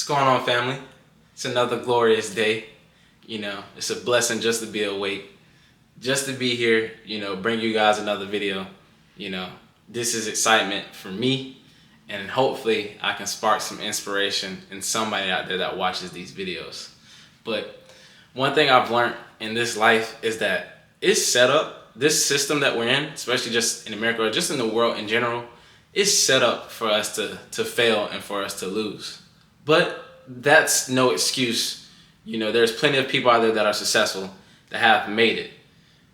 going on, family? It's another glorious day. It's a blessing just to be awake, just to be here, bring you guys another video. This is excitement for me, and hopefully I can spark some inspiration in somebody out there that watches these videos. But one thing I've learned in this life is that it's set up, this system that we're in, especially just in America or just in the world in general, is set up for us to fail and for us to lose. But that's no excuse. There's plenty of people out there that are successful, that have made it.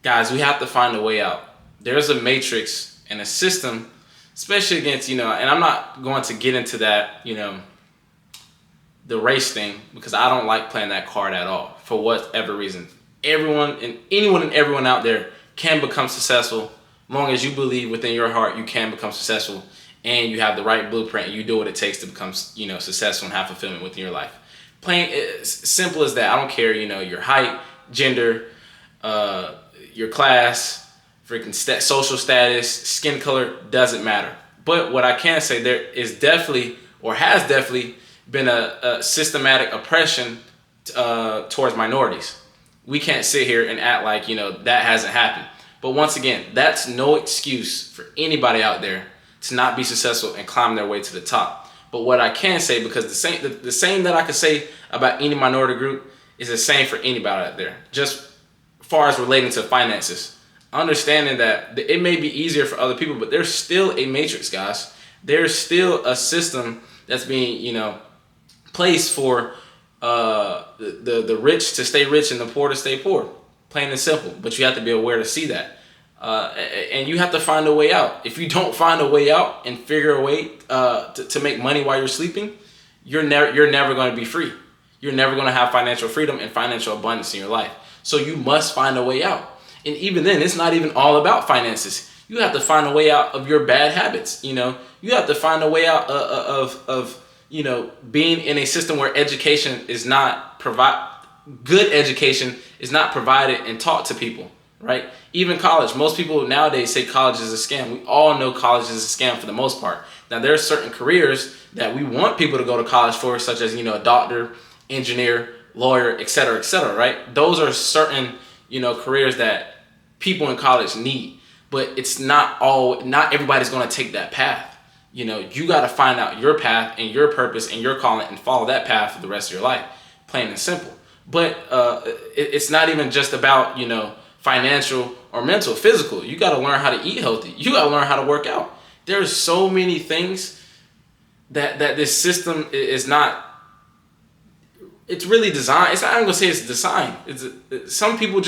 Guys, we have to find a way out. There's a matrix and a system, especially against, and I'm not going to get into that, the race thing, because I don't like playing that card at all, for whatever reason. Anyone and everyone out there can become successful, long as you believe within your heart you can become successful, and you have the right blueprint, and you do what it takes to become, successful and have fulfillment within your life. Plain simple as that. I don't care, your height, gender, your class, freaking social status, skin color, doesn't matter. But what I can say, there is definitely, or has definitely been a systematic oppression towards minorities. We can't sit here and act like, that hasn't happened. But once again, that's no excuse for anybody out there to not be successful and climb their way to the top. But what I can say, because the same that I could say about any minority group is the same for anybody out there, just as far as relating to finances. Understanding that it may be easier for other people, but there's still a matrix, guys. There's still a system that's being, placed for the rich to stay rich and the poor to stay poor. Plain and simple. But you have to be aware to see that. And you have to find a way out. If you don't find a way out and figure a way to make money while you're sleeping, you're never going to be free. You're never going to have financial freedom and financial abundance in your life. So you must find a way out. And even then, it's not even all about finances. You have to find a way out of your bad habits. You have to find a way out of being in a system where education is not good education is not provided and taught to people, right? Even college. Most people nowadays say college is a scam. We all know college is a scam for the most part. Now, there are certain careers that we want people to go to college for, such as, a doctor, engineer, lawyer, et cetera, right? Those are certain, careers that people in college need. But it's not everybody's going to take that path. You got to find out your path and your purpose and your calling and follow that path for the rest of your life, plain and simple. But it's not even just about, financial or mental, physical. You got to learn how to eat healthy. You got to learn how to work out. There's so many things that this system is not, it's really designed. I'm going to say it's designed. Some people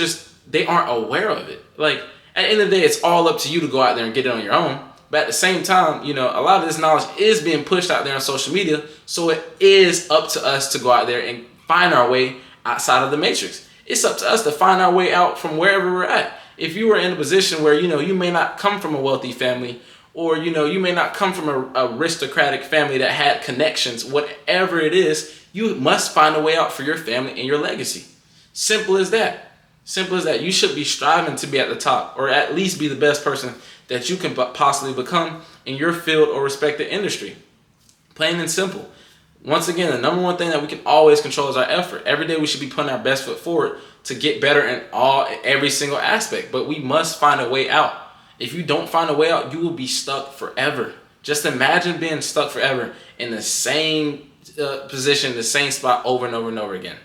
they aren't aware of it. Like, at the end of the day, it's all up to you to go out there and get it on your own. But at the same time, a lot of this knowledge is being pushed out there on social media. So it is up to us to go out there and find our way outside of the matrix. It's up to us to find our way out from wherever we're at. If you were in a position where, you may not come from a wealthy family, or, you may not come from a aristocratic family that had connections, whatever it is, you must find a way out for your family and your legacy. Simple as that. Simple as that. You should be striving to be at the top, or at least be the best person that you can possibly become in your field or respected industry. Plain and simple. Once again, the number one thing that we can always control is our effort. Every day we should be putting our best foot forward to get better in every single aspect. But we must find a way out. If you don't find a way out, you will be stuck forever. Just imagine being stuck forever in the same position, the same spot over and over and over again.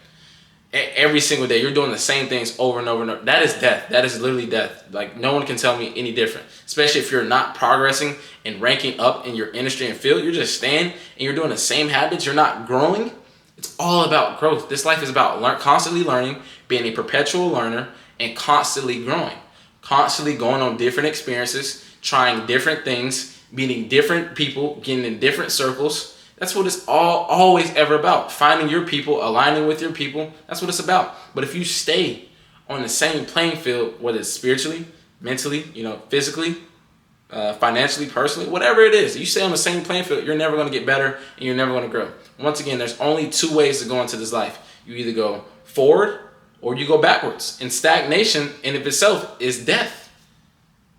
Every single day, you're doing the same things over and over and over. That is death. That is literally death. Like, no one can tell me any different. Especially if you're not progressing and ranking up in your industry and field. You're just staying and you're doing the same habits. You're not growing. It's all about growth. This life is about constantly learning, being a perpetual learner, and constantly growing. Constantly going on different experiences, trying different things, meeting different people, getting in different circles. That's what it's always ever about. Finding your people, aligning with your people. That's what it's about. But if you stay on the same playing field, whether it's spiritually, mentally, physically, financially, personally, whatever it is, you stay on the same playing field, you're never going to get better and you're never going to grow. Once again, there's only two ways to go into this life. You either go forward or you go backwards. And stagnation in of itself is death.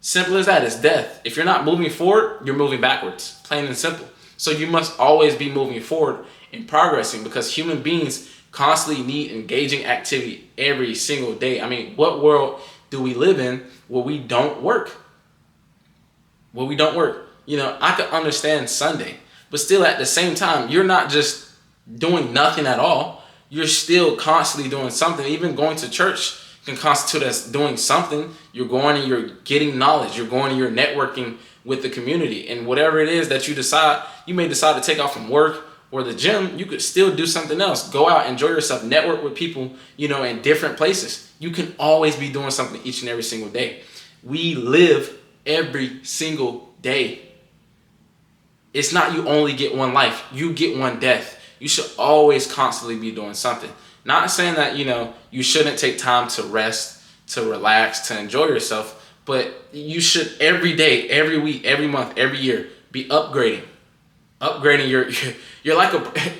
Simple as that. It's death. If you're not moving forward, you're moving backwards. Plain and simple. So you must always be moving forward and progressing, because human beings constantly need engaging activity every single day. I mean, what world do we live in where we don't work? Where we don't work. You know, I could understand Sunday, but still at the same time, you're not just doing nothing at all. You're still constantly doing something. Even going to church can constitute as doing something. You're going and you're getting knowledge. You're going and you're networking with the community. And whatever it is that you decide, you may decide to take off from work or the gym, you could still do something else. Go out, enjoy yourself, network with people, you know, in different places. You can always be doing something each and every single day. We live every single day. It's not you only get one life, you get one death. You should always constantly be doing something. Not saying that, you know, you shouldn't take time to rest, to relax, to enjoy yourself, but you should every day, every week, every month, every year be upgrading. Upgrading you're like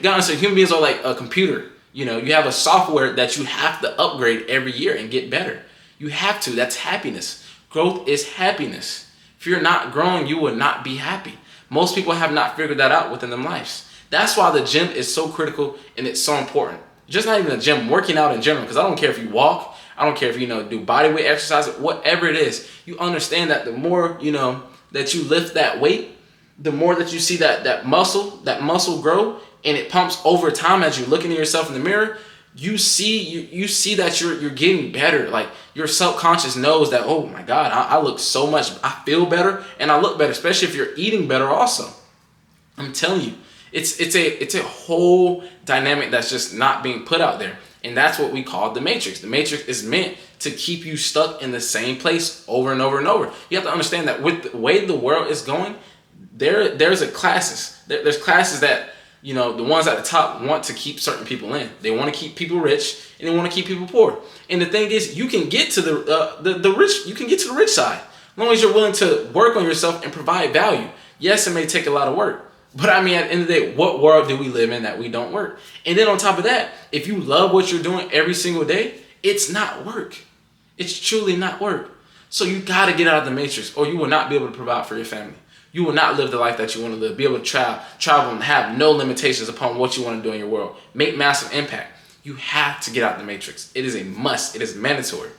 honestly, human beings are like a computer. You know, you have a software that you have to upgrade every year and get better. You have to. That's happiness. Growth is happiness. If you're not growing, you will not be happy. Most people have not figured that out within their lives. That's why the gym is so critical and it's so important. Just not even the gym, working out in general, because I don't care if you walk, I don't care if you know do bodyweight exercise, whatever it is. You understand that the more, you know, that you lift that weight, the more that you see that muscle grow, and it pumps over time as you're looking at yourself in the mirror. You see that you're getting better. Like your subconscious knows that, oh my God, I look so much, I feel better and I look better, especially if you're eating better also. I'm telling you, it's a whole dynamic that's just not being put out there. And that's what we call the matrix. The matrix is meant to keep you stuck in the same place over and over and over. You have to understand that with the way the world is going, there's classes that, you know, the ones at the top want to keep certain people in. They want to keep people rich and they want to keep people poor. And the thing is, you can get to the rich. You can get to the rich side as long as you're willing to work on yourself and provide value. Yes, it may take a lot of work, but I mean, at the end of the day, what world do we live in that we don't work? And then on top of that, if you love what you're doing every single day, it's not work. It's truly not work. So you got to get out of the matrix, or you will not be able to provide for your family. You will not live the life that you want to live, be able to travel and have no limitations upon what you want to do in your world, make massive impact. You have to get out of the matrix. It is a must. It is mandatory.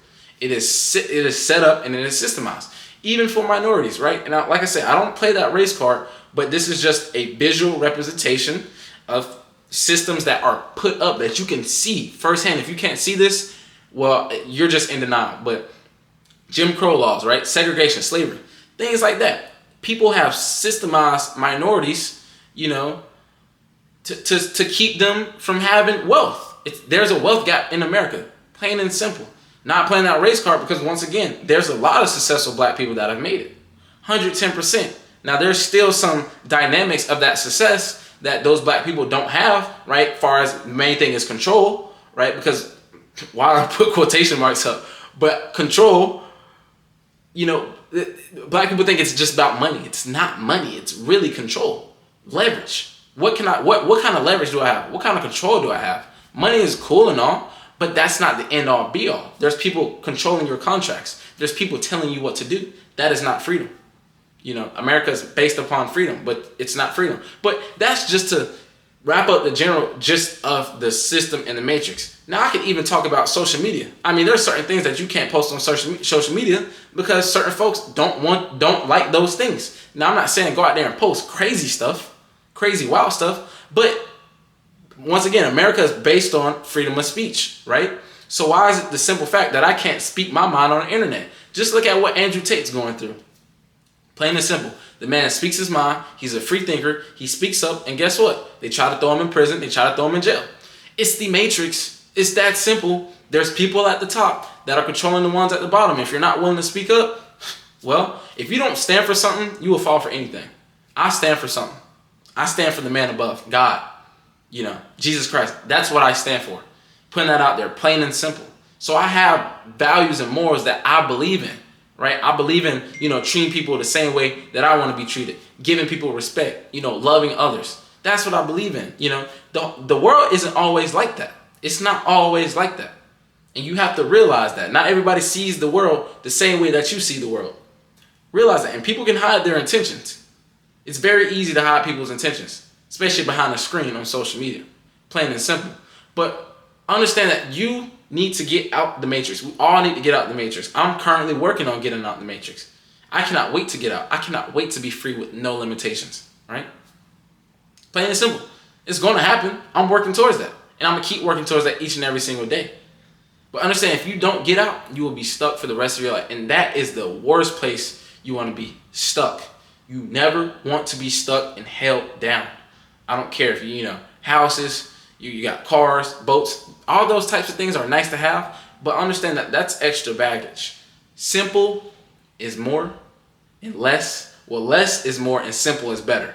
It is set up and it is systemized, even for minorities, right? And like I said, I don't play that race card, but this is just a visual representation of systems that are put up that you can see firsthand. If you can't see this, well, you're just in denial. But Jim Crow laws, right? Segregation, slavery, things like that. People have systemized minorities, you know, to keep them from having wealth. There's a wealth gap in America, plain and simple. Not playing that race card because, once again, there's a lot of successful black people that have made it. 110%. Now, there's still some dynamics of that success that those black people don't have, right? As far as the main thing is control, right? Because, why I put quotation marks up, but control, you know, black people think it's just about money. It's not money. It's really control, leverage. What kind of leverage do I have? What kind of control do I have? Money is cool and all, but that's not the end all be all. There's people controlling your contracts. There's people telling you what to do. That is not freedom. You know, America is based upon freedom, but it's not freedom. But that's just to wrap up the general gist of the system and the matrix. Now I could even talk about social media. I mean, there's certain things that you can't post on social media because certain folks don't like those things. Now I'm not saying go out there and post crazy stuff, crazy wild stuff, but once again, America is based on freedom of speech, right? So why is it the simple fact that I can't speak my mind on the internet? Just look at what Andrew Tate's going through. Plain and simple. The man speaks his mind. He's a free thinker. He speaks up, and guess what? They try to throw him in prison. They try to throw him in jail. It's the matrix. It's that simple. There's people at the top that are controlling the ones at the bottom. If you're not willing to speak up, well, if you don't stand for something, you will fall for anything. I stand for something. I stand for the man above, God, you know, Jesus Christ. That's what I stand for. Putting that out there, plain and simple. So I have values and morals that I believe in. Right? I believe in, you know, treating people the same way that I want to be treated, giving people respect, you know, loving others. That's what I believe in. You know, the world isn't always like that. It's not always like that. And you have to realize that. Not everybody sees the world the same way that you see the world. Realize that. And people can hide their intentions. It's very easy to hide people's intentions, especially behind a screen on social media. Plain and simple. But understand that you need to get out the matrix. We all need to get out the matrix. I'm currently working on getting out the matrix. I cannot wait to get out. I cannot wait to be free with no limitations, right? Plain and simple. It's going to happen. I'm working towards that. And I'm going to keep working towards that each and every single day. But understand, if you don't get out, you will be stuck for the rest of your life. And that is the worst place you want to be, stuck. You never want to be stuck and held down. I don't care if you houses, you got cars, boats, all those types of things are nice to have, but understand that that's extra baggage. Simple is more and less. Well, less is more and simple is better.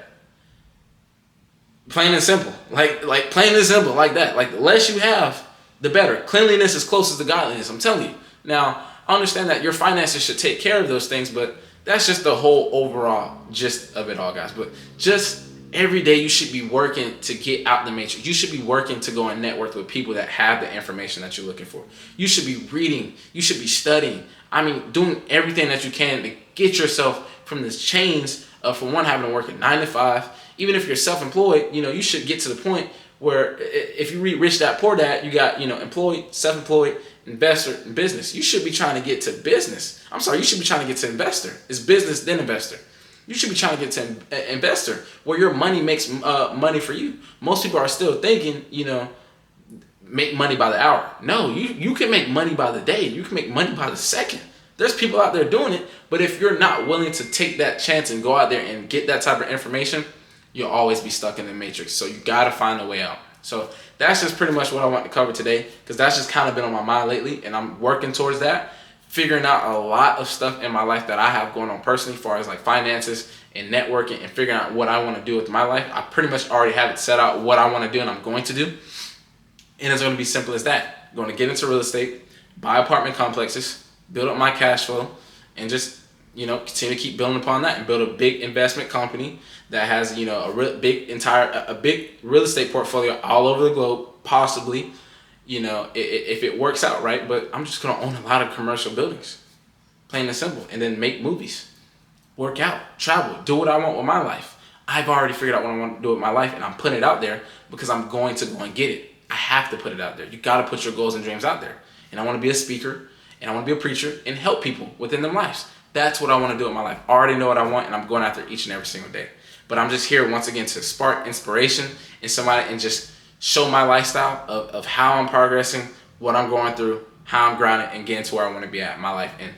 Plain and simple. Like plain and simple, like that. Like the less you have, the better. Cleanliness is closest to godliness, I'm telling you. Now, understand that your finances should take care of those things, but that's just the whole overall gist of it all, guys. But just every day you should be working to get out the matrix. You should be working to go and network with people that have the information that you're looking for. You should be reading. You should be studying. I mean, doing everything that you can to get yourself from this chains of, for one, having to work at 9 to 5. Even if you're self-employed, you should get to the point where if you read Rich Dad Poor Dad, you got, employed, self-employed, investor, and business. You should be trying to get to business. I'm sorry, you should be trying to get to investor. It's business, then investor. You should be trying to get to investor where your money makes money for you. Most people are still thinking, make money by the hour. No, you can make money by the day. You can make money by the second. There's people out there doing it, but if you're not willing to take that chance and go out there and get that type of information, you'll always be stuck in the matrix. So you got to find a way out. So that's just pretty much what I want to cover today, because that's just kind of been on my mind lately, and I'm working towards that. Figuring out a lot of stuff in my life that I have going on personally, as far as like finances and networking, and figuring out what I want to do with my life. I pretty much already have it set out what I want to do and I'm going to do. And it's going to be simple as that. I'm going to get into real estate, buy apartment complexes, build up my cash flow, and just, continue to keep building upon that and build a big investment company that has, a big real estate portfolio all over the globe, possibly. If it works out right, but I'm just going to own a lot of commercial buildings, plain and simple, and then make movies, work out, travel, do what I want with my life. I've already figured out what I want to do with my life, and I'm putting it out there because I'm going to go and get it. I have to put it out there. You got to put your goals and dreams out there. And I want to be a speaker, and I want to be a preacher and help people within their lives. That's what I want to do with my life. I already know what I want, and I'm going after each and every single day. But I'm just here once again to spark inspiration in somebody and just show my lifestyle of how I'm progressing, what I'm going through, how I'm grinding, and getting to where I want to be at in my life. And,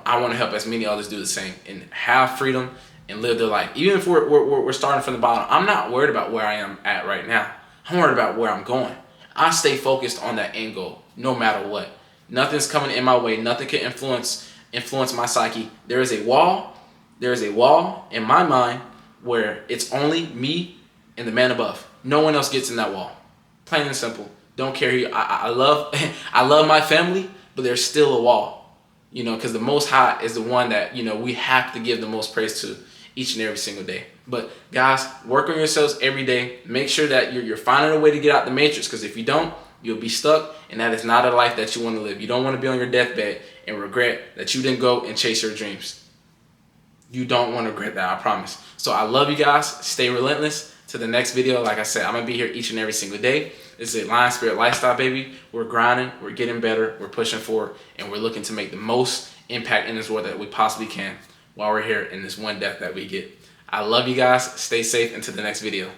I want to help as many others do the same and have freedom and live their life. Even if we're starting from the bottom, I'm not worried about where I am at right now. I'm worried about where I'm going. I stay focused on that end goal no matter what. Nothing's coming in my way. Nothing can influence my psyche. There is a wall in my mind where it's only me and the man above. No one else gets in that wall. Plain and simple. Don't care who I love. I love my family, but there's still a wall. Because the Most High is the one that, we have to give the most praise to each and every single day. But guys, work on yourselves every day. Make sure that you're finding a way to get out the matrix, because if you don't, you'll be stuck, and that is not a life that you want to live. You don't want to be on your deathbed and regret that you didn't go and chase your dreams. You don't want to regret that, I promise. So I love you guys. Stay relentless. To the next video, like I said, I'm going to be here each and every single day. This is a Lion Spirit lifestyle, baby. We're grinding, we're getting better, we're pushing forward, and we're looking to make the most impact in this world that we possibly can while we're here in this one death that we get. I love you guys. Stay safe until the next video.